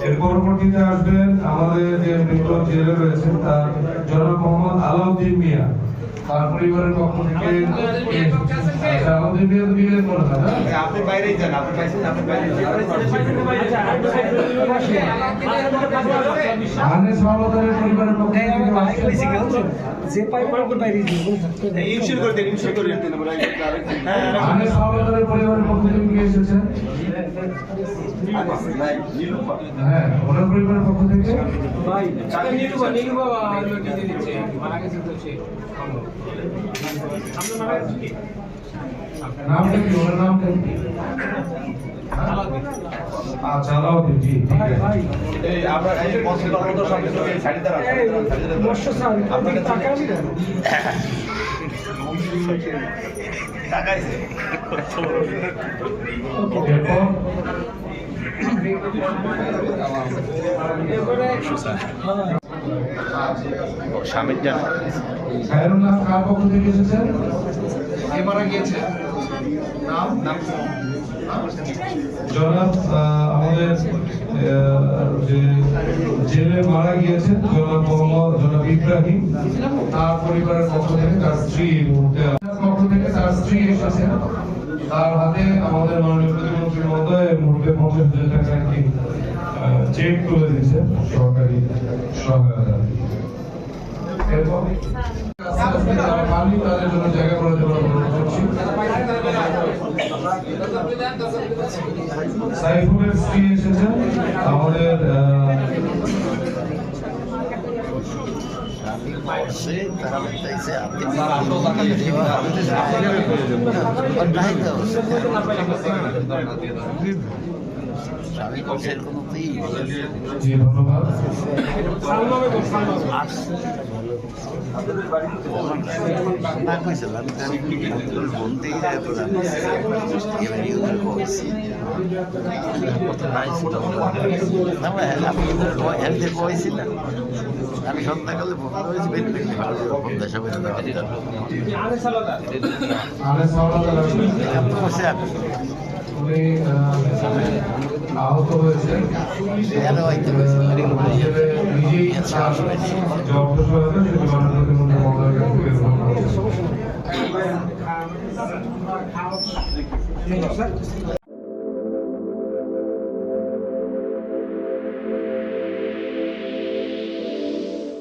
এর পরবর্তীতে আসবেন আমাদের যে মৃত জেলে রয়েছেন তার জনাব মোহাম্মদ আলাউদ্দিন মিয়া, তার পরিবারের পক্ষ থেকে। আলাউদ্দিন মিয়া তো বিয়ে করে না, আপনি বাইরেই যান, আপনি পাইছেন, আপনি বাইরে আনিস মাহমুদের পরিবারের পক্ষ থেকে যে পাইবার বাইরে ইনশিওর করে দেন, ইনশিওর করে দেন। আনিস মাহমুদের পরিবারের পক্ষ থেকে কে এসেছেন? হ্যাঁ, ওনার পরিবারের পক্ষ থেকে ভাই নামটা কি? ওনার নামটা কি? আচ্ছা, আলাউদ্দিন, জি, ঠিক আছে। এই আমরা এই পছন্দ করতে সব কিছু এই সাইডে দাঁড়ান, বর্ষা স্যার আপনাকে টাকা আমি দেন টাকাইছে। এরপর স্বামীর জানা খায়রুল্লাহ কার পক্ষ থেকে এসেছেন? কে মারা গিয়েছে? নাম নাম জনাব আমাদের যে জেলে মারা গিয়েছেন জনাব মোহাম্মদ জনাব ইব্রাহিম, তার পরিবারের পক্ষ থেকে তার স্ত্রী পক্ষ থেকে তার স্ত্রী এসেছেন। তার হাতে আমাদের মাননীয় প্রতিমন্ত্রী মহোদয় মুহূর্তে 50,000 টাকা একটি চেক তুলে দিয়েছেন সরকারি সহায়তা। এরপর যারা মালিক তাদের জন্য জায়গা করে দেওয়ার অনুরোধ করছি। সাইফুলের স্ত্রী এসেছেন আমাদের জি, ধন্যবাদ। আমি সন্ধ্যাকালে ফোন করেছি উনি আহত হয়েছেন, নিজেই যে অর্থ সহায়তা সেটি মাননীয় প্রতিমন্ত্রী মহোদয়ের কাছে বের করতে হবে।